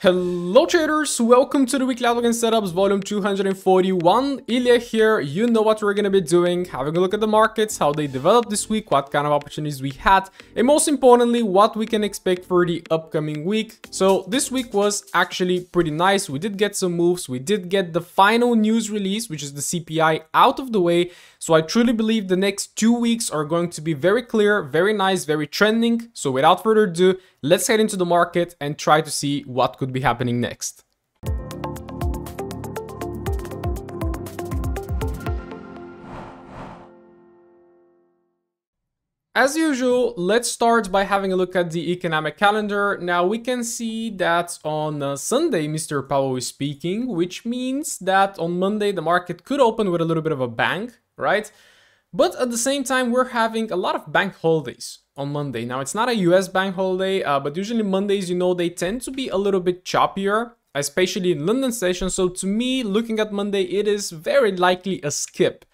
Hello traders, welcome to the weekly outlook and setups volume 241. Iliya here. You know what we're going to be doing, having a look at the markets, how they developed this week, what kind of opportunities we had, and most importantly, what we can expect for the upcoming week. So this week was actually pretty nice. We did get some moves. We did get the final news release, which is the CPI, out of the way. So I truly believe the next 2 weeks are going to be very clear, very nice, very trending. So without further ado, let's head into the market and try to see what could be happening next. As usual, let's start by having a look at the economic calendar. Now we can see that on Sunday, Mr. Powell is speaking, which means that on Monday, the market could open with a little bit of a bang, right? But at the same time, we're having a lot of bank holidays on Monday. Now, it's not a US bank holiday, but usually Mondays, you know, they tend to be a little bit choppier, especially in London session. So to me, looking at Monday, it is very likely a skip.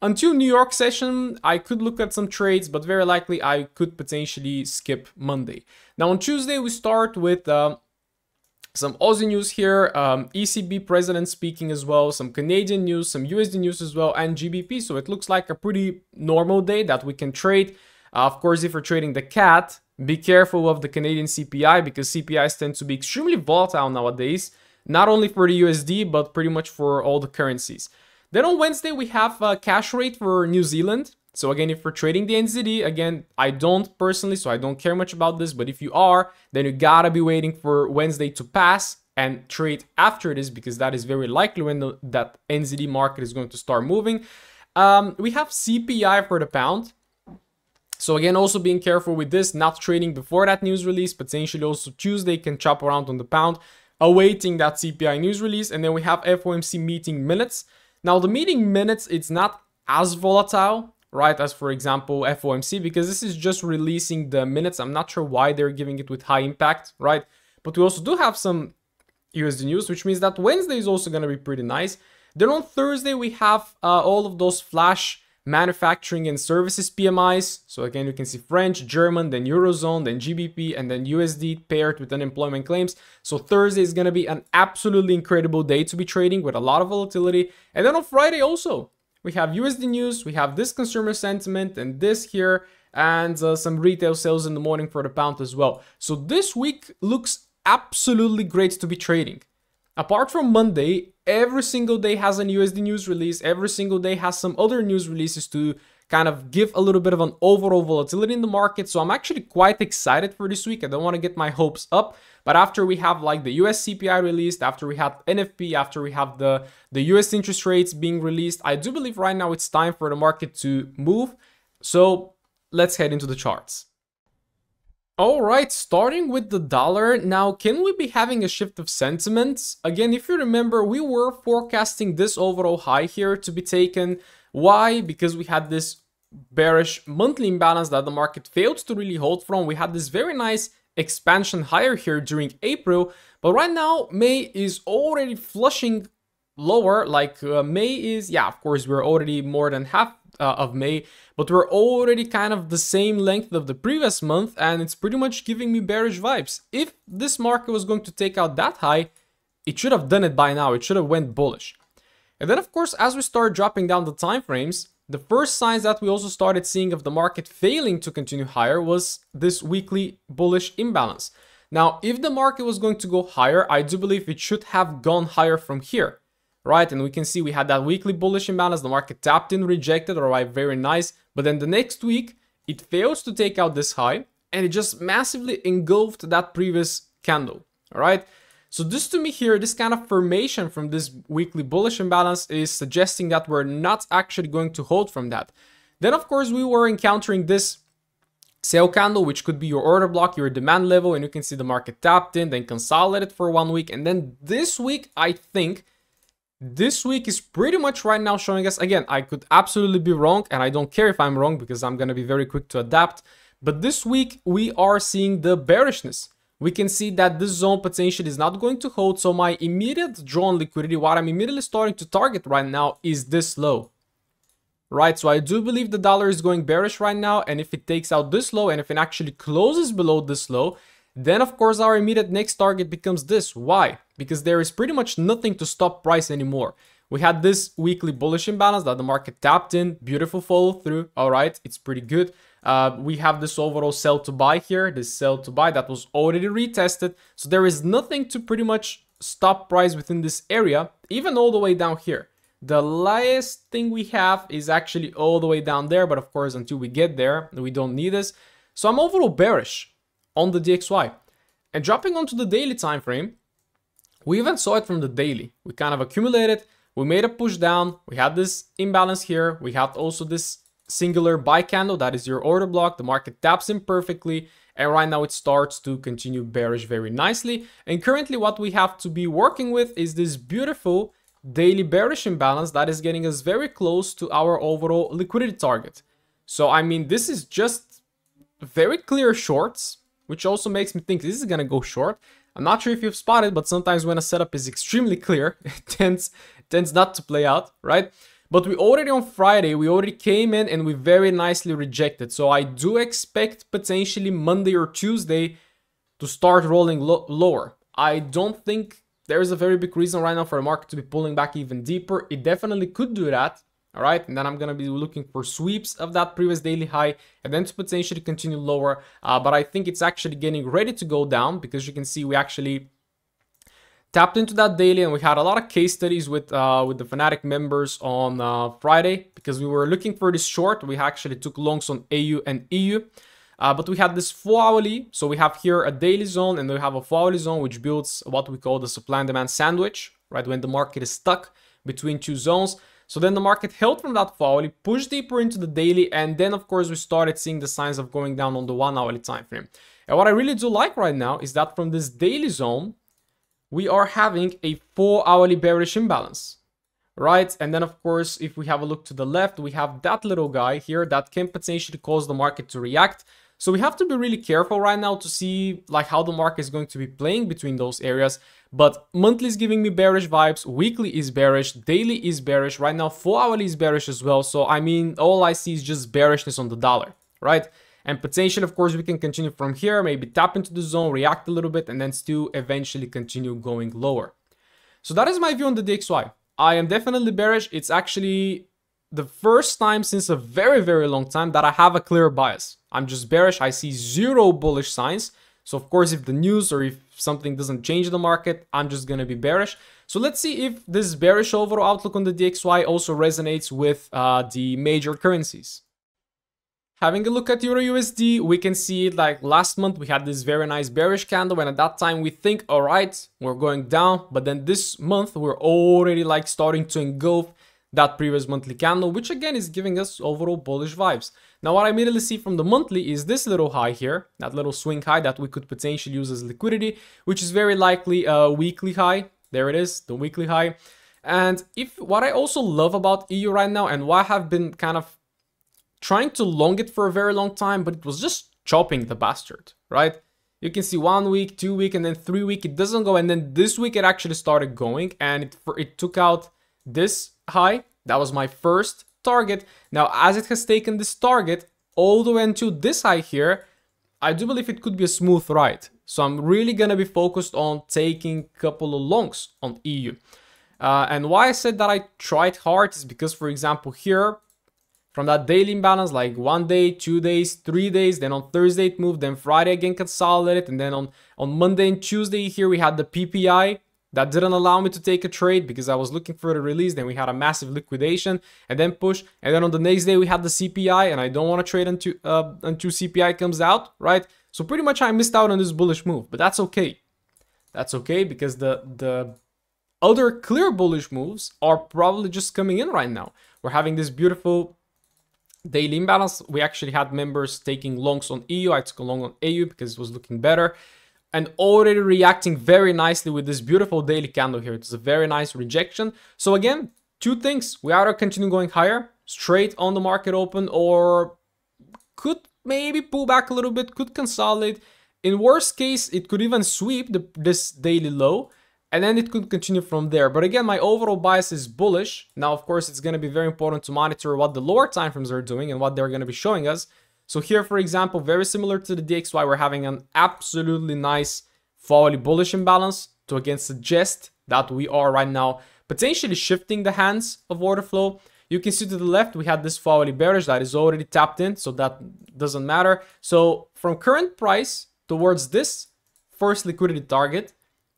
Until New York session, I could look at some trades, but very likely I could potentially skip Monday. Now, on Tuesday, we start with some Aussie news here, ECB president speaking as well, some Canadian news, some USD news as well, and GBP. So it looks like a pretty normal day that we can trade. Of course, if you're trading the CAT, be careful of the Canadian CPI because CPIs tend to be extremely volatile nowadays, not only for the USD, but pretty much for all the currencies. Then on Wednesday, we have a cash rate for New Zealand. So again, if we're trading the NZD, again, I don't personally, so I don't care much about this. But if you are, then you gotta be waiting for Wednesday to pass and trade after this because that is very likely when that NZD market is going to start moving. We have CPI for the pound. So again, also being careful with this, not trading before that news release. Potentially also Tuesday can chop around on the pound, awaiting that CPI news release. And then we have FOMC meeting minutes. Now the meeting minutes, it's not as volatile, right, as for example FOMC, because this is just releasing the minutes. I'm not sure why they're giving it with high impact, right? But we also do have some USD news, which means that Wednesday is also going to be pretty nice. Then on Thursday, we have all of those flash manufacturing and services PMIs. So again, you can see French, German, then Eurozone, then GBP, and then USD paired with unemployment claims. So Thursday is going to be an absolutely incredible day to be trading with a lot of volatility. And then on Friday also, we have USD news, we have this consumer sentiment and this here, and some retail sales in the morning for the pound as well. So this week looks absolutely great to be trading. Apart from Monday, every single day has an USD news release. Every single day has some other news releases to kind of give a little bit of an overall volatility in the market. So I'm actually quite excited for this week. I don't want to get my hopes up. But after we have like the US CPI released, after we have NFP, after we have the US interest rates being released, I do believe right now it's time for the market to move. So let's head into the charts. All right, starting with the dollar. Now, can we be having a shift of sentiments? Again, if you remember, we were forecasting this overall high here to be taken. Why? Because we had this bearish monthly imbalance that the market failed to really hold from. We had this very nice expansion higher here during April, but right now, May is already flushing lower. Like May is, yeah, of course, we're already more than half of May, but we're already kind of the same length of the previous month, and it's pretty much giving me bearish vibes. If this market was going to take out that high, it should have done it by now. It should have went bullish. And then, of course, as we start dropping down the time frames, the first signs that we also started seeing of the market failing to continue higher was this weekly bullish imbalance. Now, if the market was going to go higher, I do believe it should have gone higher from here. Right, and we can see we had that weekly bullish imbalance. The market tapped in, rejected, all right, very nice. But then the next week, it fails to take out this high, and it just massively engulfed that previous candle, all right? So this to me here, this kind of formation from this weekly bullish imbalance is suggesting that we're not actually going to hold from that. Then, of course, we were encountering this sell candle, which could be your order block, your demand level, and you can see the market tapped in, then consolidated for 1 week. And then this week, I think, this week is pretty much right now showing us, again, I could absolutely be wrong, and I don't care if I'm wrong because I'm going to be very quick to adapt. But this week, we are seeing the bearishness. We can see that this zone potential is not going to hold. So my immediate drawn liquidity, what I'm immediately starting to target right now is this low. Right, so I do believe the dollar is going bearish right now. And if it takes out this low, and if it actually closes below this low, then of course our immediate next target becomes this. Why? Because there is pretty much nothing to stop price anymore. We had this weekly bullish imbalance that the market tapped in, beautiful follow through. All right, it's pretty good. We have this overall sell to buy here, this sell to buy that was already retested. So there is nothing to pretty much stop price within this area, even all the way down here. The last thing we have is actually all the way down there, but of course until we get there, we don't need this. So I'm overall bearish on the DXY. And dropping onto the daily time frame, we even saw it from the daily. We kind of accumulated, we made a push down, we had this imbalance here, we had also this singular buy candle, that is your order block. The market taps in perfectly, and right now it starts to continue bearish very nicely. And currently what we have to be working with is this beautiful daily bearish imbalance that is getting us very close to our overall liquidity target. So I mean, this is just very clear shorts, which also makes me think this is gonna go short. I'm not sure if you've spotted, but sometimes when a setup is extremely clear, it tends not to play out, right? But we already on Friday, we already came in and we very nicely rejected. So I do expect potentially Monday or Tuesday to start rolling lower. I don't think there is a very big reason right now for the market to be pulling back even deeper. It definitely could do that. All right, and then I'm going to be looking for sweeps of that previous daily high and then to potentially continue lower. But I think it's actually getting ready to go down because you can see we actually tapped into that daily, and we had a lot of case studies with the Fanatic members on Friday because we were looking for this short. We actually took longs on AU and EU, but we had this 4-hourly. So we have here a daily zone and we have a 4-hourly zone, which builds what we call the supply and demand sandwich, right? When the market is stuck between two zones. So then the market held from that 4-hourly, pushed deeper into the daily, and then of course we started seeing the signs of going down on the 1-hourly time frame. And what I really do like right now is that from this daily zone, we are having a 4-hourly bearish imbalance, right? And then of course, if we have a look to the left, we have that little guy here that can potentially cause the market to react. So we have to be really careful right now to see like how the market is going to be playing between those areas. But monthly is giving me bearish vibes, weekly is bearish, daily is bearish, right now 4-hourly is bearish as well. So I mean, all I see is just bearishness on the dollar, right? And potentially, of course, we can continue from here, maybe tap into the zone, react a little bit, and then still eventually continue going lower. So that is my view on the DXY. I am definitely bearish. It's actually the first time since a very, very long time that I have a clear bias. I'm just bearish. I see zero bullish signs. So of course, if the news or if something doesn't change the market, I'm just going to be bearish. So let's see if this bearish overall outlook on the DXY also resonates with the major currencies. Having a look at EURUSD, we can see like last month we had this very nice bearish candle, and at that time we think, all right, we're going down. But then this month we're already like starting to engulf that previous monthly candle, which again is giving us overall bullish vibes. Now what I immediately see from the monthly is this little high here, that little swing high that we could potentially use as liquidity, which is very likely a weekly high. There it is, the weekly high. And if what I also love about EU right now, and why I have been kind of trying to long it for a very long time, but it was just chopping the bastard, right? You can see 1 week, 2 week, and then 3 week, it doesn't go. And then this week it actually started going, and it took out this high. That was my first target. Now, as it has taken this target all the way into this high here, I do believe it could be a smooth ride. So I'm really going to be focused on taking a couple of longs on EU. And why I said that I tried hard is because, for example, here, from that daily imbalance, like 1 day, 2 days, 3 days, then on Thursday it moved, then Friday again consolidated, and then on Monday and Tuesday here we had the PPI that didn't allow me to take a trade because I was looking for the release. Then we had a massive liquidation and then push, and then on the next day we had the CPI, and I don't want to trade until CPI comes out, right? So pretty much I missed out on this bullish move, but that's okay. That's okay because the other clear bullish moves are probably just coming in right now. We're having this beautiful daily imbalance. We actually had members taking longs on EU. I took a long on AU because it was looking better, and already reacting very nicely with this beautiful daily candle here. It's a very nice rejection. So again, two things. We either continue going higher, straight on the market open, or could maybe pull back a little bit, could consolidate. In worst case, it could even sweep this daily low, and then it could continue from there. But again, my overall bias is bullish. Now, of course, it's going to be very important to monitor what the lower timeframes are doing and what they're going to be showing us. So here, for example, very similar to the DXY, we're having an absolutely nice fourly bullish imbalance to again suggest that we are right now potentially shifting the hands of order flow. You can see to the left, we had this fourly bearish that is already tapped in, so that doesn't matter. So from current price towards this first liquidity target,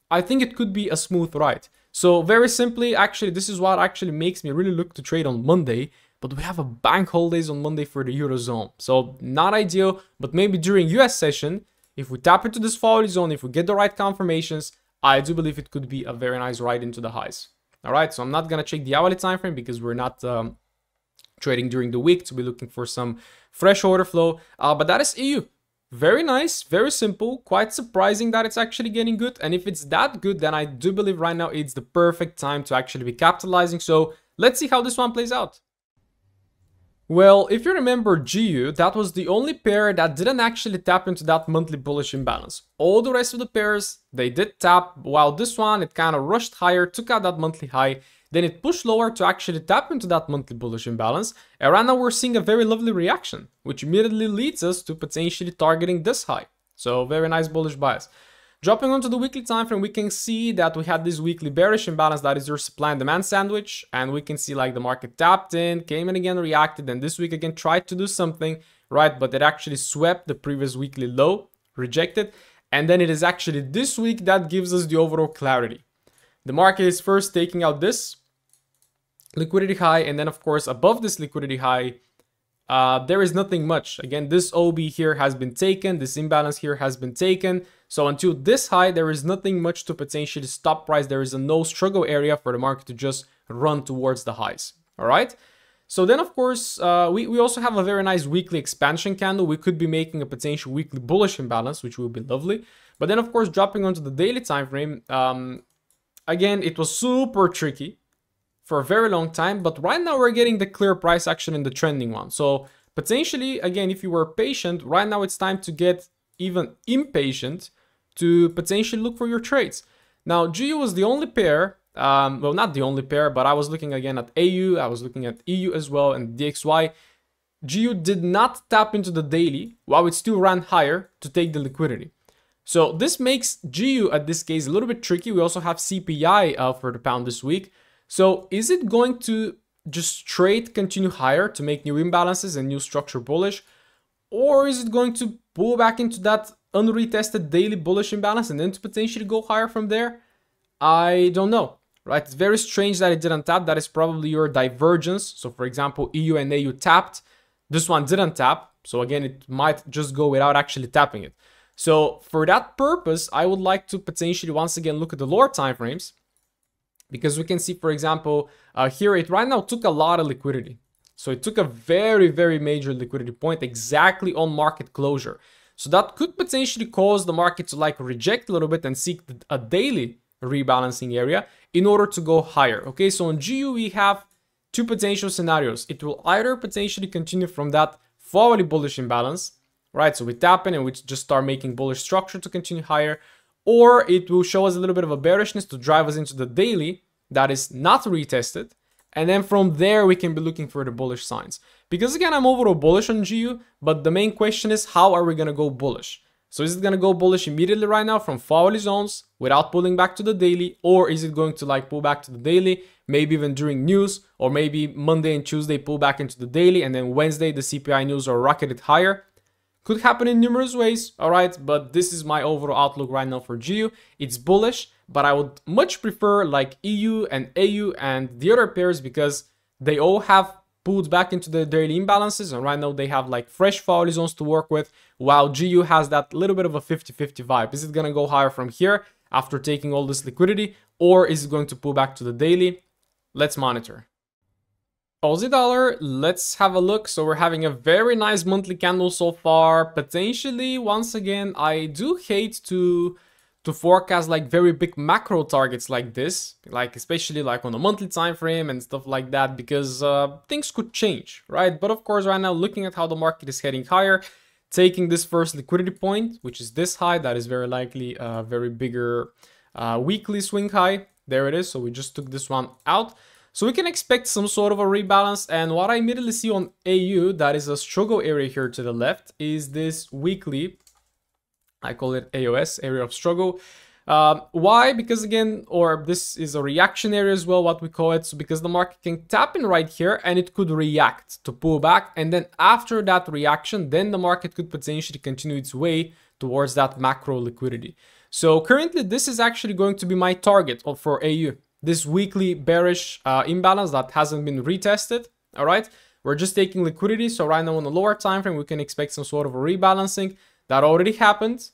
I think it could be a smooth ride. So very simply, actually, this is what actually makes me really look to trade on Monday. But we have a bank holidays on Monday for the Eurozone. So not ideal, but maybe during US session, if we tap into this fourly zone, if we get the right confirmations, I do believe it could be a very nice ride into the highs. All right, so I'm not going to check the hourly time frame because we're not trading during the week to be looking for some fresh order flow. But that is EU. Very nice, very simple, quite surprising that it's actually getting good. And if it's that good, then I do believe right now it's the perfect time to actually be capitalizing. So let's see how this one plays out. Well, if you remember GU, that was the only pair that didn't actually tap into that monthly bullish imbalance. All the rest of the pairs, they did tap, while this one, it kind of rushed higher, took out that monthly high, then it pushed lower to actually tap into that monthly bullish imbalance. And right now we're seeing a very lovely reaction, which immediately leads us to potentially targeting this high. So very nice bullish bias. Dropping onto the weekly time frame, we can see that we had this weekly bearish imbalance, that is your supply and demand sandwich, and we can see like the market tapped in, came in again, reacted, and this week again tried to do something, right? But it actually swept the previous weekly low, rejected, and then it is actually this week that gives us the overall clarity. The market is first taking out this liquidity high, and then of course above this liquidity high, there is nothing much. Again, this OB here has been taken, this imbalance here has been taken. So until this high, there is nothing much to potentially stop price. There is a no struggle area for the market to just run towards the highs. All right. So then, of course, we also have a very nice weekly expansion candle. We could be making a potential weekly bullish imbalance, which will be lovely. But then, of course, dropping onto the daily time frame, again, it was super tricky for a very long time. But right now, we're getting the clear price action in the trending one. So potentially, again, if you were patient, right now it's time to get even impatient to potentially look for your trades. Now, GU was the only pair, well, not the only pair, but I was looking again at AU, I was looking at EU as well, and DXY. GU did not tap into the daily, while it still ran higher to take the liquidity. So this makes GU, at this case, a little bit tricky. We also have CPI for the pound this week. So is it going to just straight continue higher to make new imbalances and new structure bullish? Or is it going to pull back into that unretested daily bullish imbalance and then to potentially go higher from there? I don't know, right? It's very strange that it didn't tap. That is probably your divergence. So for example, EU and AU tapped. This one didn't tap. So again, it might just go without actually tapping it. So for that purpose, I would like to potentially once again look at the lower time frames, because we can see, for example, here it right now took a lot of liquidity. So it took a very, very major liquidity point exactly on market closure. So that could potentially cause the market to like reject a little bit and seek a daily rebalancing area in order to go higher. Okay, so on GU, we have two potential scenarios. It will either potentially continue from that forwardly bullish imbalance, right? So we tap in and we just start making bullish structure to continue higher, or it will show us a little bit of a bearishness to drive us into the daily that is not retested. And then from there, we can be looking for the bullish signs. Because again, I'm overall bullish on GU, but the main question is, how are we going to go bullish? So is it going to go bullish immediately right now from forwardly zones without pulling back to the daily? Or is it going to like pull back to the daily, maybe even during news, or maybe Monday and Tuesday pull back into the daily, and then Wednesday the CPI news are rocketed higher? Could happen in numerous ways, all right? But this is my overall outlook right now for GU. It's bullish, but I would much prefer like EU and AU and the other pairs because they all have pulled back into the daily imbalances, and right now they have like fresh forward zones to work with, while GU has that little bit of a 50-50 vibe. Is it going to go higher from here after taking all this liquidity, or is it going to pull back to the daily? Let's monitor. Aussie dollar, let's have a look. So we're having a very nice monthly candle so far. Potentially, once again, I do hate to forecast like very big macro targets like this, like especially like on a monthly time frame and stuff like that, because things could change, right? But of course, right now, looking at how the market is heading higher, taking this first liquidity point, which is this high, that is very likely a very bigger weekly swing high. There it is. So we just took this one out. So we can expect some sort of a rebalance, and what I immediately see on AU, that is a struggle area here to the left, is this weekly, I call it AOS, area of struggle. Why? Because again, or this is a reaction area as well, what we call it. So because the market can tap in right here and it could react to pull back, and then after that reaction, then the market could potentially continue its way towards that macro liquidity. So currently this is actually going to be my target for AU. This weekly bearish imbalance that hasn't been retested. All right, we're just taking liquidity. So right now on the lower time frame, we can expect some sort of a rebalancing that already happened.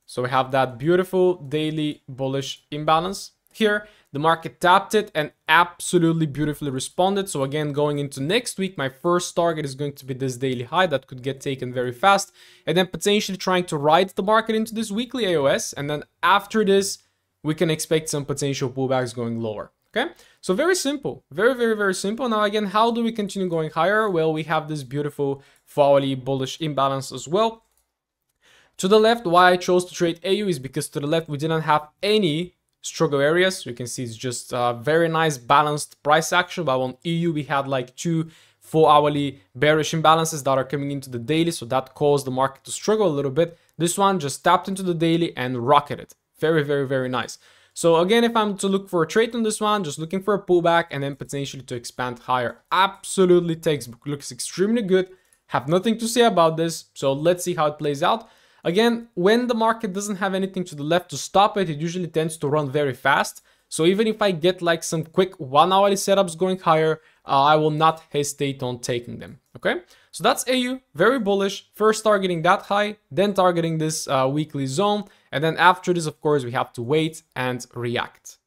So we have that beautiful daily bullish imbalance here. The market tapped it and absolutely beautifully responded. So again, going into next week, my first target is going to be this daily high that could get taken very fast, and then potentially trying to ride the market into this weekly AOS. And then after this, we can expect some potential pullbacks going lower. Okay, so very simple, very simple. Now again, how do we continue going higher? Well, we have this beautiful hourly bullish imbalance as well. To the left, why I chose to trade AU is because to the left we didn't have any struggle areas. You can see it's just a very nice balanced price action, but on EU we had like 2 4-hourly bearish imbalances that are coming into the daily, so that caused the market to struggle a little bit. This one just tapped into the daily and rocketed. Very nice. So again, if I'm to look for a trade on this one, just looking for a pullback and then potentially to expand higher. Absolutely textbook, looks extremely good. Have nothing to say about this, so let's see how it plays out. Again, when the market doesn't have anything to the left to stop it, it usually tends to run very fast. So even if I get like some quick 1-hourly setups going higher, I will not hesitate on taking them. Okay, so that's AU, very bullish. First targeting that high, then targeting this weekly zone. And then after this, of course, we have to wait and react.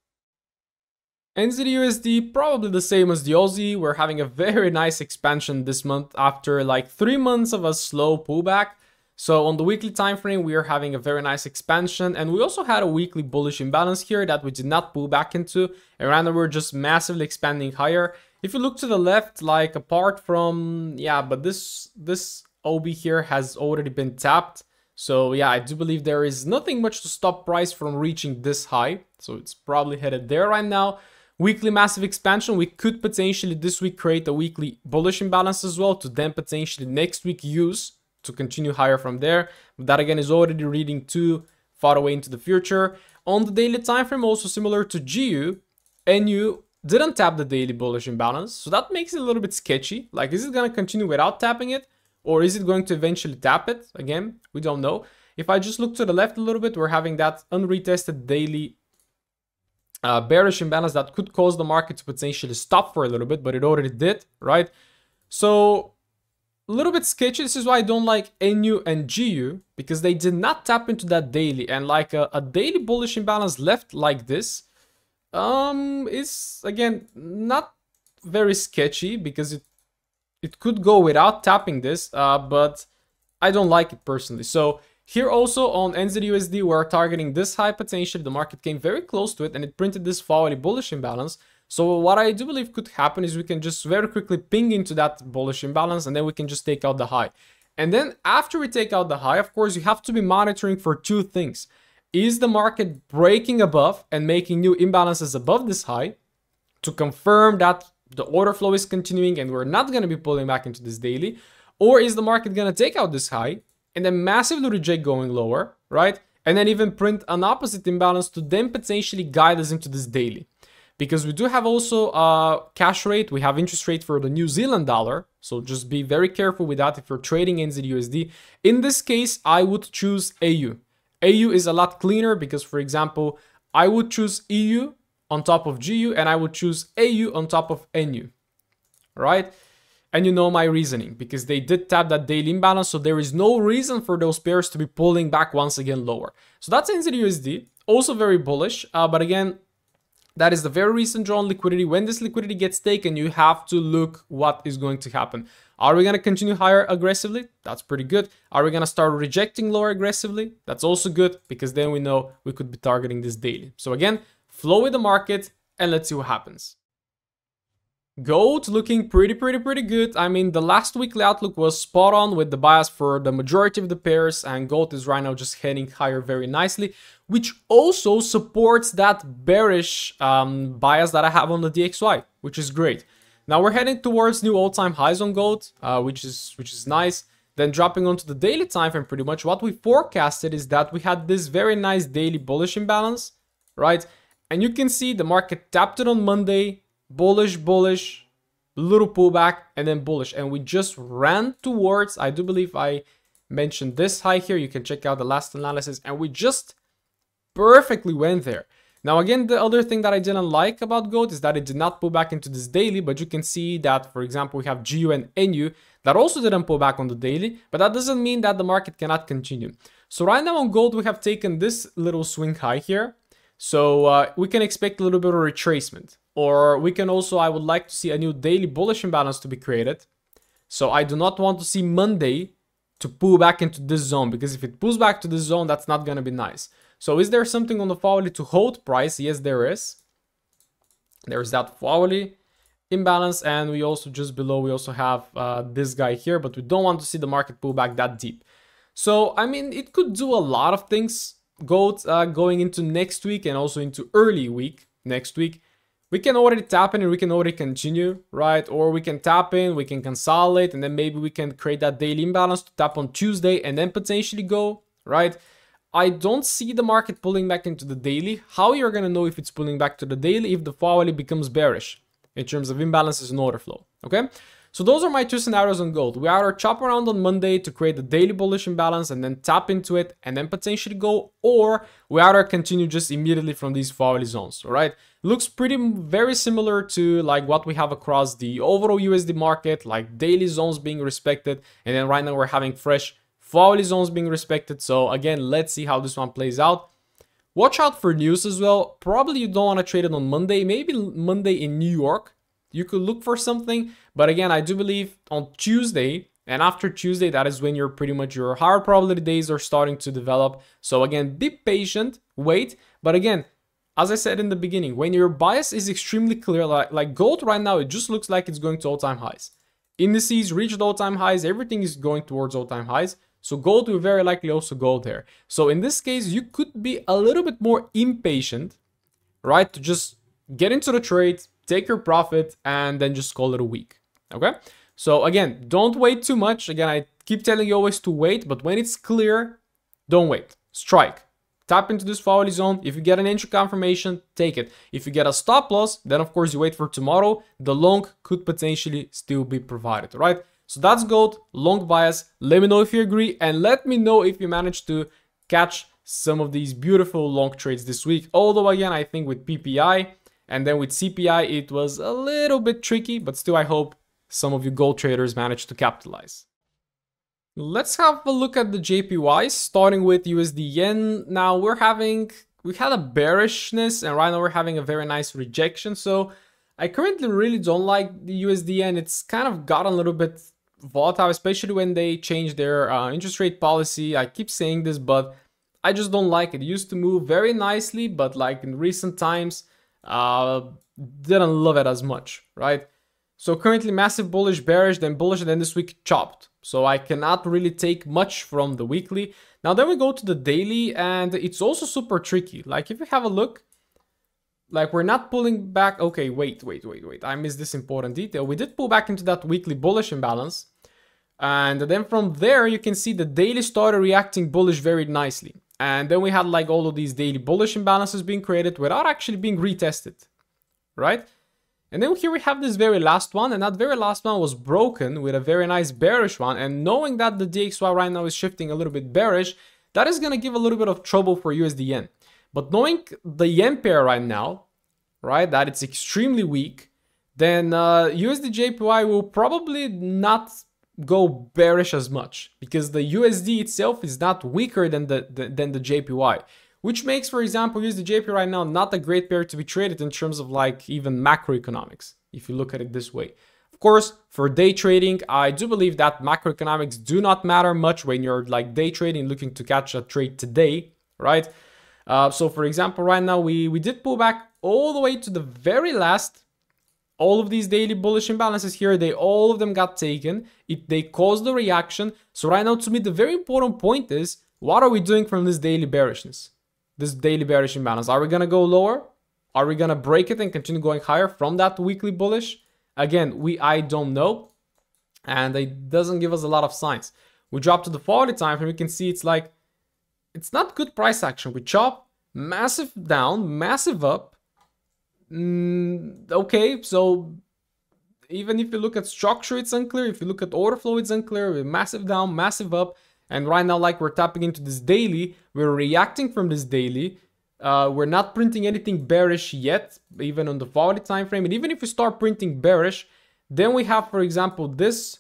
NZUSD, probably the same as the Aussie. We're having a very nice expansion this month after like 3 months of a slow pullback. So on the weekly time frame, we are having a very nice expansion, and we also had a weekly bullish imbalance here that we did not pull back into, and rather we're just massively expanding higher. If you look to the left, like apart from, yeah, but this OB here has already been tapped. So yeah, I do believe there is nothing much to stop price from reaching this high. So it's probably headed there right now. Weekly massive expansion, we could potentially this week create a weekly bullish imbalance as well to then potentially next week use to continue higher from there. But that again is already reading too far away into the future. On the daily time frame, also similar to GU, NU didn't tap the daily bullish imbalance, so that makes it a little bit sketchy. Like, is it going to continue without tapping it, or is it going to eventually tap it? Again, we don't know. If I just look to the left a little bit, we're having that unretested daily bearish imbalance that could cause the market to potentially stop for a little bit, but it already did, right? So a little bit sketchy. This is why I don't like NU and GU, because they did not tap into that daily, and like a daily bullish imbalance left like this is again not very sketchy, because it could go without tapping this, but I don't like it personally. So here also on NZUSD, we're targeting this high potential. The market came very close to it and it printed this hourly bullish imbalance. So what I do believe could happen is we can just very quickly ping into that bullish imbalance, and then we can just take out the high. And then after we take out the high, of course, you have to be monitoring for 2 things. Is the market breaking above and making new imbalances above this high to confirm that the order flow is continuing and we're not going to be pulling back into this daily? Or is the market going to take out this high and then massively reject going lower, right? And then even print an opposite imbalance to then potentially guide us into this daily. Because we do have also cash rate, we have interest rate for the New Zealand dollar. So just be very careful with that if you're trading NZUSD. In this case, I would choose AU. AU is a lot cleaner because, for example, I would choose EU on top of GU and I would choose AU on top of NU, right? And you know my reasoning, because they did tap that daily imbalance, so there is no reason for those pairs to be pulling back once again lower. So that's NZUSD, also very bullish, but again, that is the very recent draw on liquidity. When this liquidity gets taken, you have to look what is going to happen. Are we going to continue higher aggressively? That's pretty good. Are we going to start rejecting lower aggressively? That's also good, because then we know we could be targeting this daily. So again, flow with the market and let's see what happens. Gold looking pretty good. I mean, the last weekly outlook was spot on with the bias for the majority of the pairs, and gold is right now just heading higher very nicely, which also supports that bearish bias that I have on the DXY. which is great. Now we're heading towards new all-time highs on gold, which is nice. Then dropping onto the daily time frame, pretty much what we forecasted is that we had this very nice daily bullish imbalance, right? And you can see the market tapped it on Monday, bullish, little pullback, and then bullish. And we just ran towards, I do believe I mentioned this high here. You can check out the last analysis, and we just perfectly went there. Now, again, the other thing that I didn't like about gold is that it did not pull back into this daily, but you can see that, for example, we have GU and NU that also didn't pull back on the daily, but that doesn't mean that the market cannot continue. So right now on gold, we have taken this little swing high here. So we can expect a little bit of retracement, or we can also, I would like to see a new daily bullish imbalance to be created. So I do not want to see Monday to pull back into this zone, because if it pulls back to this zone, that's not going to be nice. So is there something on the hourly to hold price? Yes, there is. There's that hourly imbalance, and we also just below, we also have this guy here, but we don't want to see the market pull back that deep. So, I mean, it could do a lot of things. Gold going into next week and also into early week next week. We can already tap in and we can already continue, right? Or we can tap in, we can consolidate, and then maybe we can create that daily imbalance to tap on Tuesday and then potentially go, right? I don't see the market pulling back into the daily. How you're going to know if it's pulling back to the daily? If the hourly becomes bearish in terms of imbalances and order flow, okay? So those are my two scenarios on gold. We either chop around on Monday to create the daily bullish imbalance and then tap into it and then potentially go, or we either continue just immediately from these hourly zones, all right? Looks very similar to like what we have across the overall USD market, like daily zones being respected, and then right now we're having fresh hourly zones being respected. So again, let's see how this one plays out. Watch out for news as well. Probably you don't want to trade it on Monday, maybe Monday in New York. You could look for something, but again, I do believe on Tuesday and after Tuesday, that is when you're pretty much your higher probability days are starting to develop. So again, be patient, wait. But again, as I said in the beginning, when your bias is extremely clear, like gold right now, it just looks like it's going to all-time highs. Indices reached all-time highs, everything is going towards all-time highs. So gold will very likely also go there. So in this case, you could be a little bit more impatient, right? To just get into the trade, take your profit, and then just call it a week, okay? So again, don't wait too much. Again, I keep telling you always to wait, but when it's clear, don't wait. Strike. Tap into this hourly zone. If you get an entry confirmation, take it. If you get a stop loss, then of course you wait for tomorrow. The long could potentially still be provided, right? So that's gold, long bias. Let me know if you agree, and let me know if you managed to catch some of these beautiful long trades this week. Although again, I think with PPI and then with CPI, it was a little bit tricky, but still I hope some of you gold traders managed to capitalize. Let's have a look at the JPY, starting with USD Yen. Now we had a bearishness, and right now we're having a very nice rejection. So I currently really don't like the USD Yen. It's kind of gotten a little bit volatile, especially when they changed their interest rate policy. I keep saying this, but I just don't like it. It used to move very nicely, but like in recent times, didn't love it as much, right? So currently massive bullish, bearish, then bullish, and then this week chopped. So I cannot really take much from the weekly. Now then we go to the daily, and it's also super tricky. Like if you have a look, like we're not pulling back. Okay, wait. I missed this important detail. We did pull back into that weekly bullish imbalance. And then from there, you can see the daily started reacting bullish very nicely. And then we had like all of these daily bullish imbalances being created without actually being retested, right? And then here we have this very last one, and that very last one was broken with a very nice bearish one. And knowing that the DXY right now is shifting a little bit bearish, that is going to give a little bit of trouble for USD Yen. But knowing the yen pair right now, right, that it's extremely weak, then USD JPY will probably not go bearish as much, because the USD itself is not weaker than the JPY. Which makes, for example, USD JPY right now not a great pair to be traded in terms of like even macroeconomics, if you look at it this way. Of course, for day trading, I do believe that macroeconomics do not matter much when you're like day trading, looking to catch a trade today, right? So for example, right now we did pull back all the way to the very last. All of these daily bullish imbalances here, all of them got taken. They caused the reaction. So right now, to me, the very important point is, what are we doing from this daily bearishness? This daily bearish imbalance. Are we going to go lower? Are we gonna break it and continue going higher from that weekly bullish? Again, I don't know, and it doesn't give us a lot of signs. We drop to the 40 time frame, we can see it's like, it's not good price action. We chop, massive down, massive up. Okay, so even if you look at structure, it's unclear. If you look at order flow, it's unclear. Massive down, massive up. And right now, like we're tapping into this daily, we're reacting from this daily. We're not printing anything bearish yet, even on the 40 time frame. And even if we start printing bearish, then we have, for example, this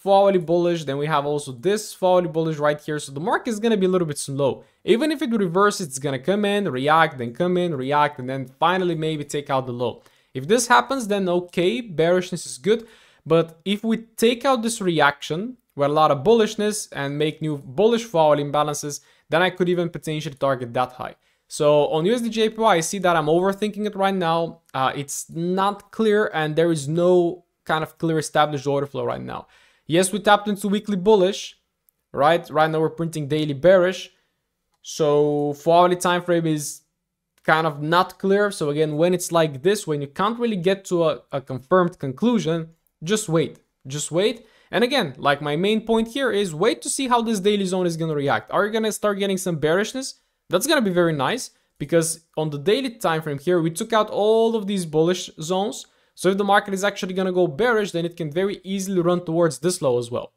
hourly bullish, then we have also this hourly bullish right here. So the market is going to be a little bit slow. Even if it reverses, it's going to come in, react, then come in, react, and then finally maybe take out the low. If this happens, then okay, bearishness is good. But if we take out this reaction with a lot of bullishness and make new bullish hourly imbalances, then I could even potentially target that high. So on USD/JPY, I see that I'm overthinking it right now. It's not clear, and there is no kind of clear established order flow right now. Yes, we tapped into weekly bullish, right? Right now we're printing daily bearish. So hourly time frame is kind of not clear. So again, when it's like this, when you can't really get to a confirmed conclusion, just wait. Just wait. And again, like my main point here is wait to see how this daily zone is going to react. Are you going to start getting some bearishness? That's going to be very nice, because on the daily time frame here, we took out all of these bullish zones. So if the market is actually going to go bearish, then it can very easily run towards this low as well.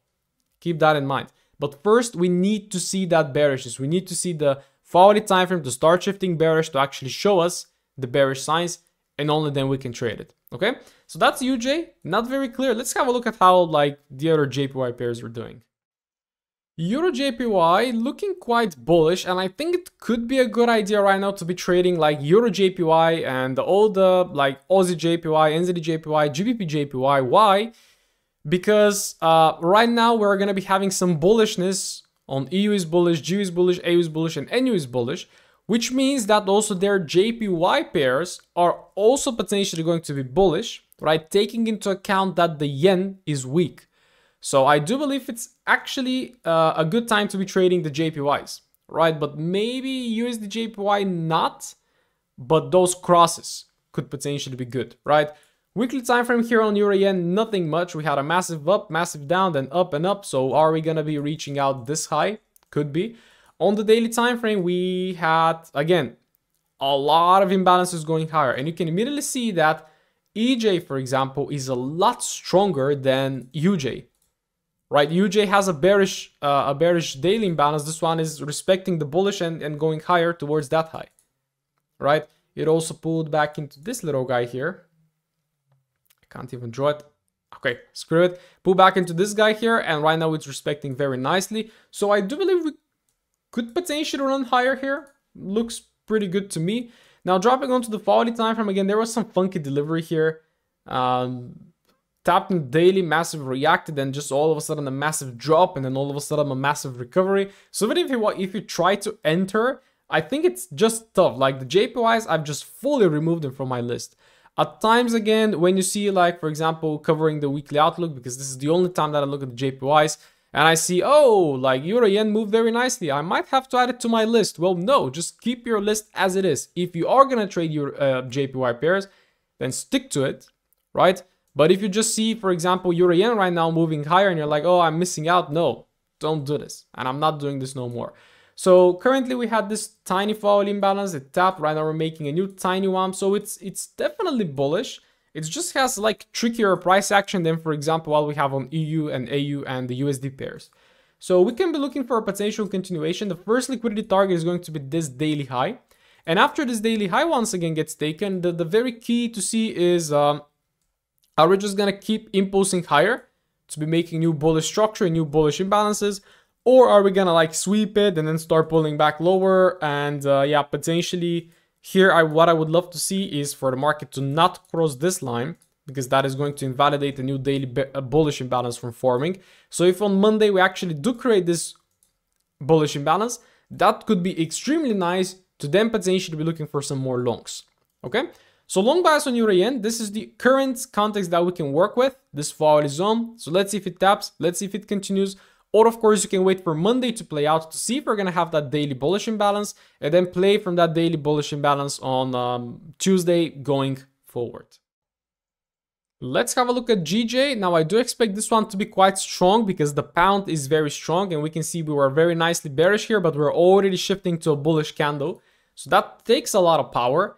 Keep that in mind. But first, we need to see that bearishness. We need to see the hourly time frame to start shifting bearish to actually show us the bearish signs, and only then we can trade it. Okay, so that's UJ. Not very clear. Let's have a look at how like the other JPY pairs are doing. Euro JPY looking quite bullish, and I think it could be a good idea right now to be trading like Euro JPY and all the like Aussie JPY, NZD JPY, GBP JPY. Why? Because right now we're going to be having some bullishness on EU is bullish, GU is bullish, AU is bullish, and NU is bullish, which means that also their JPY pairs are also potentially going to be bullish, right? Taking into account that the yen is weak. So I do believe it's actually a good time to be trading the JPYs, right? But maybe USD JPY not, but those crosses could potentially be good, right? Weekly time frame here on Euro Yen, nothing much. We had a massive up, massive down, then up and up. So are we gonna be reaching out this high? Could be. On the daily time frame, we had again a lot of imbalances going higher, and you can immediately see that EJ, for example, is a lot stronger than UJ. Right, UJ has a bearish daily imbalance. This one is respecting the bullish and going higher towards that high. Right, it also pulled back into this little guy here. I can't even draw it. Okay, screw it. Pull back into this guy here, and right now it's respecting very nicely. So I do believe we could potentially run higher here. Looks pretty good to me. Now dropping onto the hourly time frame again, there was some funky delivery here. Tapped in daily, massive reacted, and just all of a sudden a massive drop, and then all of a sudden a massive recovery. So even if you try to enter, I think it's just tough. Like the JPYs, I've just fully removed them from my list. At times again, when you see like, for example, covering the weekly outlook, because this is the only time that I look at the JPYs, and I see, oh, like Euro Yen moved very nicely, I might have to add it to my list. Well, no, just keep your list as it is. If you are gonna trade your JPY pairs, then stick to it, right? But if you just see, for example, Euro Yen right now moving higher and you're like, oh, I'm missing out. No, don't do this. And I'm not doing this no more. So currently we had this tiny hourly imbalance. It tapped. Right now we're making a new tiny one. So it's definitely bullish. It just has like trickier price action than, for example, what we have on EU and AU and the USD pairs. So we can be looking for a potential continuation. The first liquidity target is going to be this daily high. And after this daily high once again gets taken, the very key to see is... are we just gonna keep impulsing higher to be making new bullish structure and new bullish imbalances, or are we gonna like sweep it and then start pulling back lower? And yeah, potentially here, what I would love to see is for the market to not cross this line, because that is going to invalidate the new daily bullish imbalance from forming. So if on Monday we actually do create this bullish imbalance, that could be extremely nice to then potentially be looking for some more longs. Okay. So long bias on Euro Yen, this is the current context that we can work with, this hourly zone. So let's see if it taps, let's see if it continues. Or of course, you can wait for Monday to play out to see if we're going to have that daily bullish imbalance and then play from that daily bullish imbalance on Tuesday going forward. Let's have a look at GJ. Now, I do expect this one to be quite strong because the pound is very strong and we can see we were very nicely bearish here, but we're already shifting to a bullish candle. So that takes a lot of power.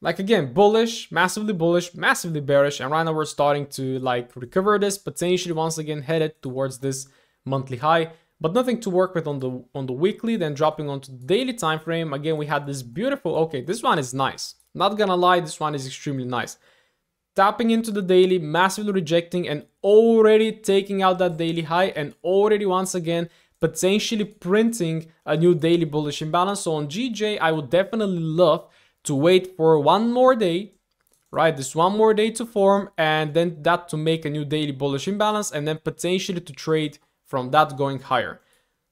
Like again, bullish, massively bearish. And right now we're starting to like recover this, potentially once again headed towards this monthly high, but nothing to work with on the weekly. Then dropping onto the daily time frame. Again, we had this beautiful, okay, this one is nice. Not gonna lie, this one is extremely nice. Tapping into the daily, massively rejecting and already taking out that daily high and already once again potentially printing a new daily bullish imbalance. So on GJ, I would definitely love to wait for one more day, right? This one more day to form and then that to make a new daily bullish imbalance and then potentially to trade from that going higher.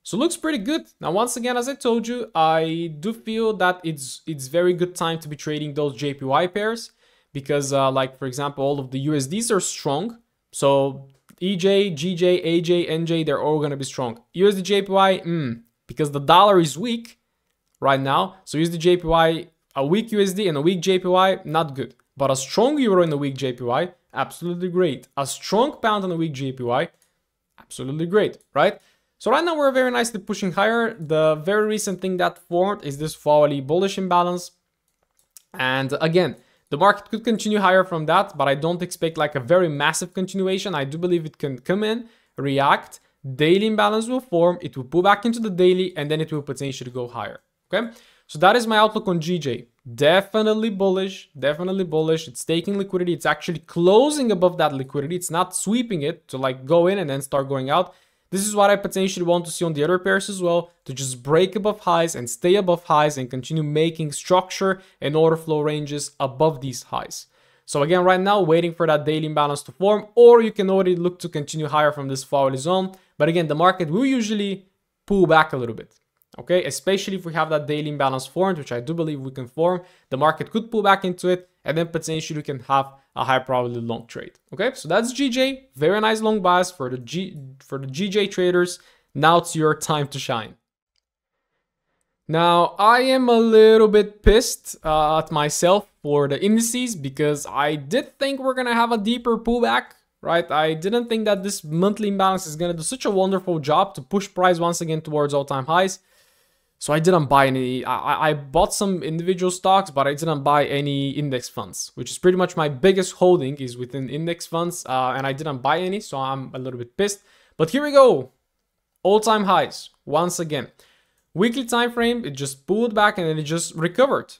So looks pretty good. Now, once again, as I told you, I do feel that it's very good time to be trading those JPY pairs. Because like, for example, all of the USDs are strong. So EJ, GJ, AJ, NJ, they're all going to be strong. USD JPY, because the dollar is weak right now. So USD JPY, a weak USD and a weak JPY, not good. But a strong euro and a weak JPY, absolutely great. A strong pound and a weak JPY, absolutely great, right? So right now we're very nicely pushing higher. The very recent thing that formed is this hourly bullish imbalance. And again, the market could continue higher from that, but I don't expect like a very massive continuation. I do believe it can come in, react, daily imbalance will form, it will pull back into the daily, and then it will potentially go higher, okay? So that is my outlook on GJ. Definitely bullish, definitely bullish. It's taking liquidity. It's actually closing above that liquidity. It's not sweeping it to like go in and then start going out. This is what I potentially want to see on the other pairs as well, to just break above highs and stay above highs and continue making structure and order flow ranges above these highs. So again, right now, waiting for that daily imbalance to form, or you can already look to continue higher from this hourly zone. But again, the market will usually pull back a little bit, okay? Especially if we have that daily imbalance formed, which I do believe we can form. The market could pull back into it, and then potentially you can have a high probability long trade. Okay, so that's GJ. Very nice long bias for the GJ traders. Now it's your time to shine. Now I am a little bit pissed at myself for the indices because I did think we're gonna have a deeper pullback, right? I didn't think that this monthly imbalance is gonna do such a wonderful job to push price once again towards all-time highs. So I didn't buy any, I bought some individual stocks, but I didn't buy any index funds, which is pretty much my biggest holding is within index funds. And I didn't buy any, so I'm a little bit pissed. But here we go, all-time highs, once again. Weekly time frame, it just pulled back and then it just recovered.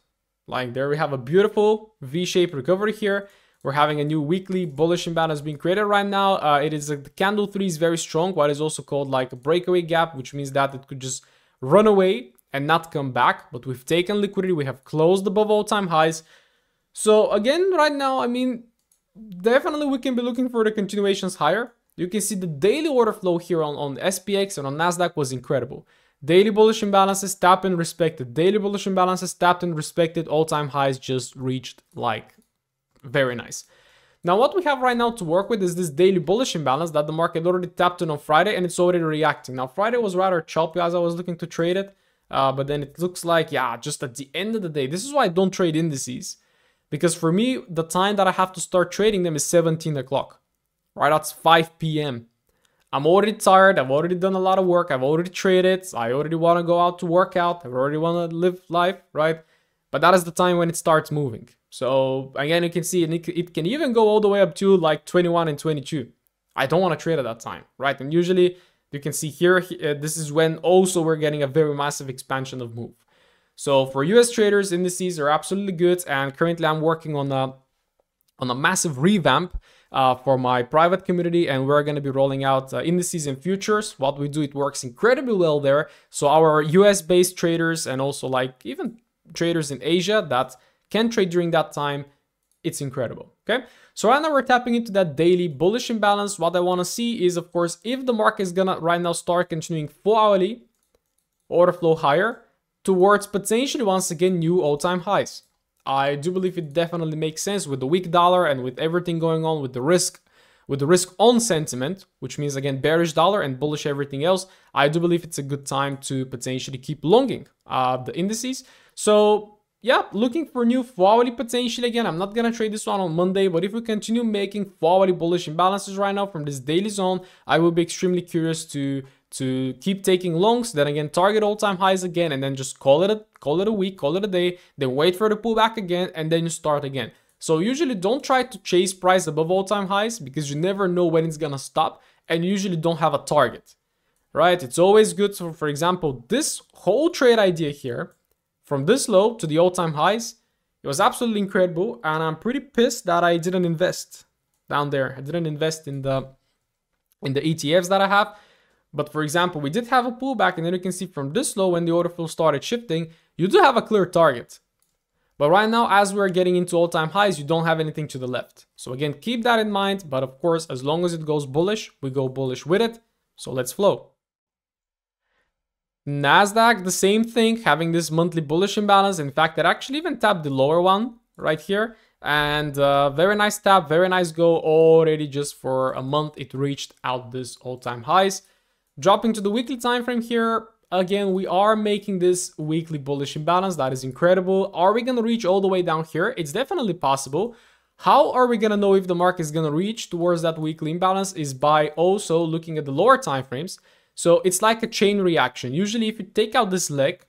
Like there we have a beautiful V-shaped recovery here. We're having a new weekly bullish imbalance being created right now. It is the candle 3 is very strong, what is also called like a breakaway gap, which means that it could just run away and not come back, but we've taken liquidity, we have closed above all-time highs. So again, right now, I mean, definitely we can be looking for the continuations higher. You can see the daily order flow here on SPX and on Nasdaq was incredible. Daily bullish imbalances tapped and respected, daily bullish imbalances tapped and respected, all-time highs just reached, like, very nice. Now what we have right now to work with is this daily bullish imbalance that the market already tapped in on Friday and it's already reacting. Now Friday was rather choppy as I was looking to trade it, but then it looks like, yeah, just at the end of the day, this is why I don't trade indices. Because for me, the time that I have to start trading them is 17 o'clock, right? That's 5 p.m. I'm already tired, I've already done a lot of work, I've already traded, I already want to go out to work out, I already want to live life, right? But that is the time when it starts moving. So again, you can see it can even go all the way up to like 21 and 22. I don't want to trade at that time, right? And usually you can see here, this is when also we're getting a very massive expansion of move. So for US traders, indices are absolutely good. And currently I'm working on a massive revamp for my private community. And we're going to be rolling out indices and futures. What we do, it works incredibly well there. So our US based traders and also like even traders in Asia that can trade during that time, it's incredible, okay? So right now we're tapping into that daily bullish imbalance. What I want to see is, of course, if the market is gonna right now start continuing 4-hourly order flow higher towards potentially once again new all-time highs. I do believe it definitely makes sense with the weak dollar and with everything going on with the risk with the risk on sentiment, which means again bearish dollar and bullish everything else, I do believe it's a good time to potentially keep longing the indices. So yeah, looking for new hourly potential again. I'm not gonna trade this one on Monday, but if we continue making hourly bullish imbalances right now from this daily zone, I will be extremely curious to keep taking longs, then again target all-time highs again, and then just call it a week, call it a day, then wait for the pullback again, and then you start again. So usually don't try to chase price above all-time highs because you never know when it's gonna stop, and you usually don't have a target, right? It's always good to, for example, this whole trade idea here, from this low to the all-time highs, it was absolutely incredible, and I'm pretty pissed that I didn't invest down there. I didn't invest in the ETFs that I have. But for example, we did have a pullback, and then you can see from this low when the order flow started shifting, you do have a clear target. But right now, as we're getting into all-time highs, you don't have anything to the left. So again, keep that in mind. But of course, as long as it goes bullish, we go bullish with it. So let's flow. Nasdaq, the same thing, having this monthly bullish imbalance. In fact, it actually even tapped the lower one right here. And very nice tap, very nice go. Already just for a month, it reached out this all-time highs. Dropping to the weekly time frame here, again, we are making this weekly bullish imbalance. That is incredible. Are we going to reach all the way down here? It's definitely possible. How are we going to know if the market is going to reach towards that weekly imbalance? Is by also looking at the lower time frames. So it's like a chain reaction. Usually if you take out this leg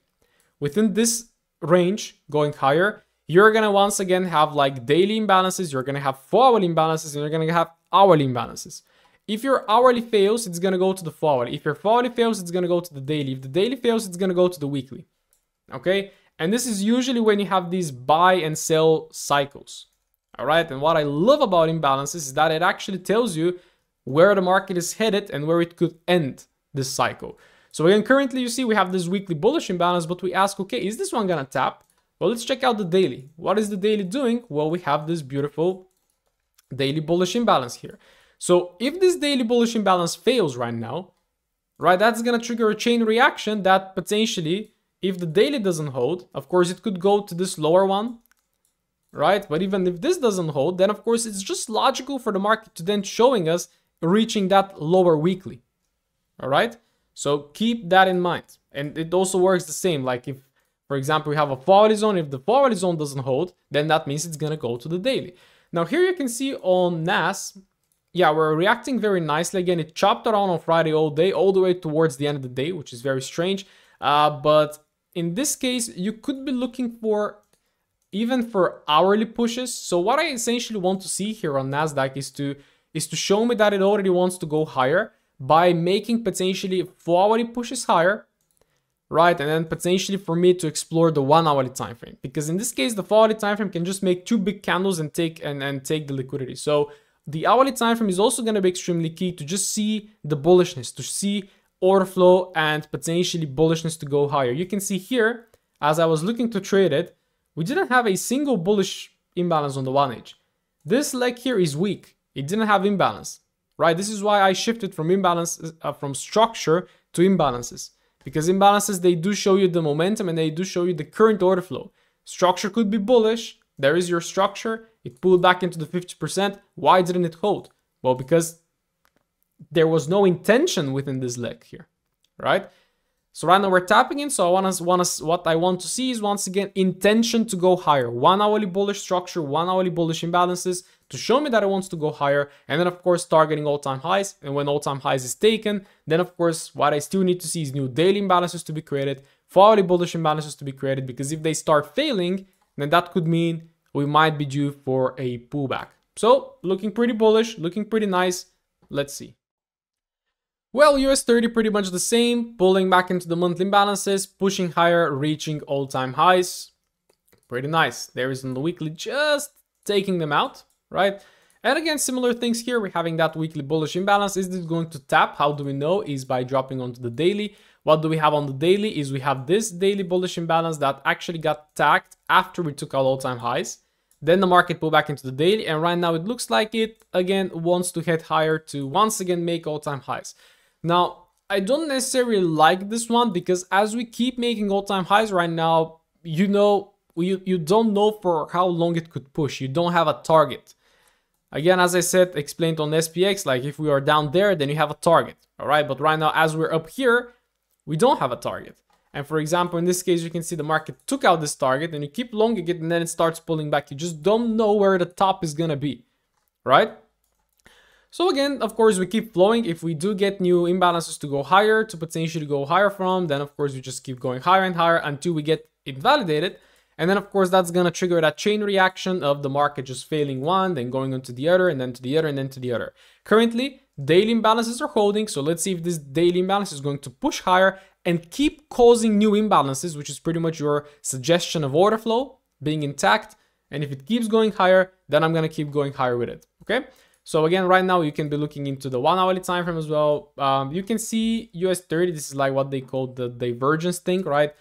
within this range going higher, you're going to once again have like daily imbalances, you're going to have 4-hourly imbalances, and you're going to have hourly imbalances. If your hourly fails, it's going to go to the 4-hourly. If your 4-hourly fails, it's going to go to the daily. If the daily fails, it's going to go to the weekly. Okay? And this is usually when you have these buy and sell cycles. All right? And what I love about imbalances is that it actually tells you where the market is headed and where it could end this cycle. So again, currently you see we have this weekly bullish imbalance, but we ask, okay, is this one going to tap? Well, let's check out the daily. What is the daily doing? Well, we have this beautiful daily bullish imbalance here. So if this daily bullish imbalance fails right now, right, that's going to trigger a chain reaction that potentially, if the daily doesn't hold, of course, it could go to this lower one, right? But even if this doesn't hold, then of course, it's just logical for the market to then showing us reaching that lower weekly, all right? So keep that in mind. And it also works the same. Like if, for example, we have a 4-hourly zone, if the 4-hourly zone doesn't hold, then that means it's going to go to the daily. Now here you can see on NAS, yeah, we're reacting very nicely. Again, it chopped around on Friday all day, all the way towards the end of the day, which is very strange. But in this case, you could be looking for even for hourly pushes. So what I essentially want to see here on NASDAQ is to show me that it already wants to go higher by making potentially 4-hourly pushes higher, right? And then potentially for me to explore the 1-hourly time frame. Because in this case, the 4-hourly time frame can just make 2 big candles and take the liquidity. So the hourly time frame is also going to be extremely key to just see the bullishness, to see order flow and potentially bullishness to go higher. You can see here, as I was looking to trade it, we didn't have a single bullish imbalance on the 1H. This leg here is weak. It didn't have imbalance, right? This is why I shifted from imbalance, from structure to imbalances. Because imbalances, they do show you the momentum and they do show you the current order flow. Structure could be bullish. There is your structure. It pulled back into the 50%. Why didn't it hold? Well, because there was no intention within this leg here, right? So right now we're tapping in. So what I want to see is once again intention to go higher. 1-hourly bullish structure, 1-hourly bullish imbalances to show me that it wants to go higher. And then of course targeting all-time highs. And when all-time highs is taken, then of course what I still need to see is new daily imbalances to be created, 4-hourly bullish imbalances to be created. Because if they start failing, then that could mean we might be due for a pullback. So looking pretty bullish, looking pretty nice. Let's see. Well, US30 pretty much the same, pulling back into the monthly imbalances, pushing higher, reaching all-time highs. Pretty nice. There is on the weekly just taking them out, right? And again, similar things here. We're having that weekly bullish imbalance. Is this going to tap? How do we know? Is by dropping onto the daily. What do we have on the daily? Is we have this daily bullish imbalance that actually got tagged after we took out all-time highs. Then the market pulled back into the daily. And right now it looks like it, again, wants to head higher to once again make all-time highs. Now, I don't necessarily like this one because as we keep making all-time highs right now, you know, you don't know for how long it could push. You don't have a target. Again, as I said, explained on SPX, like if we are down there, then you have a target, all right? But right now, as we're up here, we don't have a target. And for example, in this case, you can see the market took out this target and you keep longing it and then it starts pulling back. You just don't know where the top is gonna be, right? So again, of course, we keep flowing. If we do get new imbalances to go higher, to potentially go higher from, then of course, we just keep going higher and higher until we get it validated. And then of course, that's gonna trigger that chain reaction of the market just failing one, then going on to the other, and then to the other, and then to the other. Currently, daily imbalances are holding. So let's see if this daily imbalance is going to push higher and keep causing new imbalances, which is pretty much your suggestion of order flow being intact. And if it keeps going higher, then I'm gonna keep going higher with it, okay? So again, right now you can be looking into the 1 hourly time frame as well. You can see US 30, this is like what they call the divergence thing, right?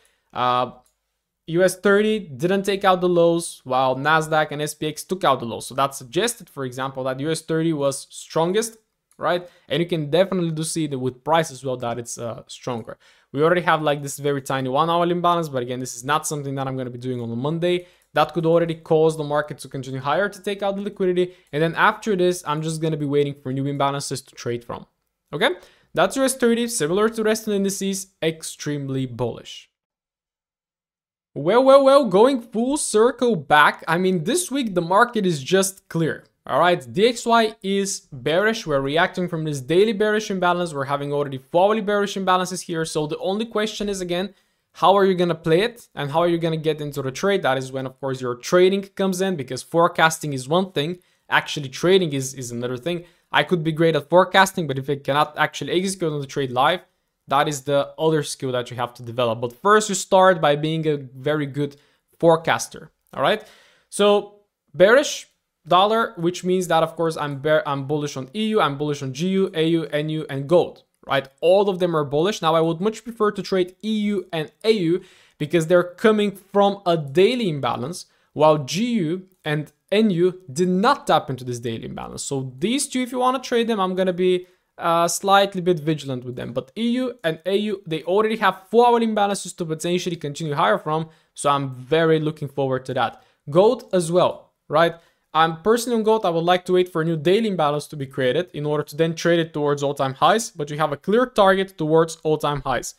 US 30 didn't take out the lows while NASDAQ and SPX took out the lows. So that suggested, for example, that US 30 was strongest, right? And you can definitely do see that with price as well that it's stronger. We already have like this very tiny 1 hour imbalance, but again, this is not something that I'm going to be doing on a Monday. That could already cause the market to continue higher to take out the liquidity. And then after this, I'm just going to be waiting for new imbalances to trade from. Okay, that's US 30, similar to the rest of the indices, extremely bullish. Well, going full circle back. I mean, this week the market is just clear. All right, DXY is bearish. We're reacting from this daily bearish imbalance. We're having already 4-hourly bearish imbalances here. So the only question is, again, how are you going to play it and how are you going to get into the trade? That is when, of course, your trading comes in, because forecasting is one thing. Actually, trading is another thing. I could be great at forecasting, but if I cannot actually execute on the trade live, that is the other skill that you have to develop. But first, you start by being a very good forecaster. All right. So bearish dollar, which means that, of course, I'm bullish on EU, I'm bullish on GU, AU, NU, and gold. Right? All of them are bullish. Now, I would much prefer to trade EU and AU because they're coming from a daily imbalance, while GU and NU did not tap into this daily imbalance. So these two, if you want to trade them, I'm going to be slightly bit vigilant with them. But EU and AU, they already have 4-hour imbalances to potentially continue higher from. So I'm very looking forward to that. Gold as well, right? I'm personally on gold. I would like to wait for a new daily imbalance to be created in order to then trade it towards all-time highs. But you have a clear target towards all-time highs.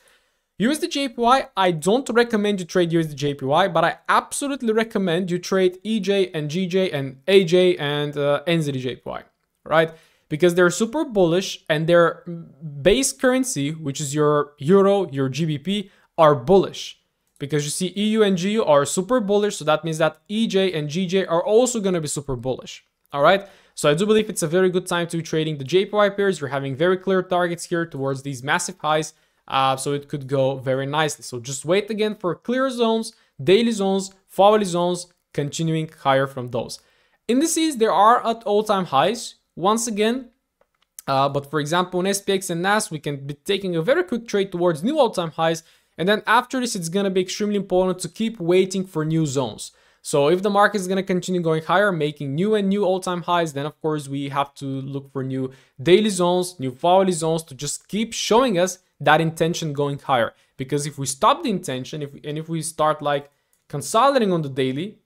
USD/JPY, I don't recommend you trade USD/JPY, but I absolutely recommend you trade EJ and GJ and AJ and NZD/JPY, right? Because they're super bullish and their base currency, which is your euro, your GBP, are bullish. Because you see EU and GU are super bullish, so that means that EJ and GJ are also going to be super bullish, all right? So I do believe it's a very good time to be trading the JPY pairs. You're having very clear targets here towards these massive highs, so it could go very nicely. So just wait again for clear zones, daily zones, 4-hourly zones, continuing higher from those. Indices, they are at all-time highs once again, but for example, in SPX and NAS, we can be taking a very quick trade towards new all-time highs. And then after this, it's going to be extremely important to keep waiting for new zones. So if the market is going to continue going higher, making new and new all-time highs, then of course we have to look for new daily zones, new 4-hourly zones to just keep showing us that intention going higher. Because if we stop the intention, if we start like consolidating on the daily,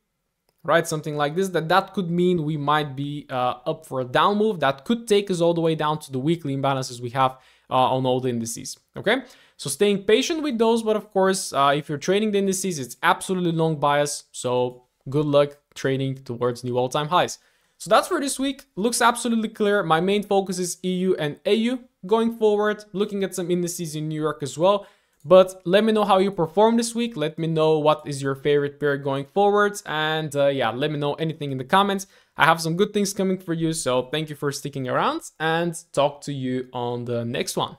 right, something like this, that could mean we might be up for a down move that could take us all the way down to the weekly imbalances we have on all the indices. Okay. So staying patient with those, but of course, if you're trading the indices, it's absolutely long bias. So good luck trading towards new all-time highs. So that's for this week. Looks absolutely clear. My main focus is EU and AU going forward, looking at some indices in New York as well. But let me know how you perform this week. Let me know what is your favorite pair going forward. And yeah, let me know anything in the comments. I have some good things coming for you. So thank you for sticking around and talk to you on the next one.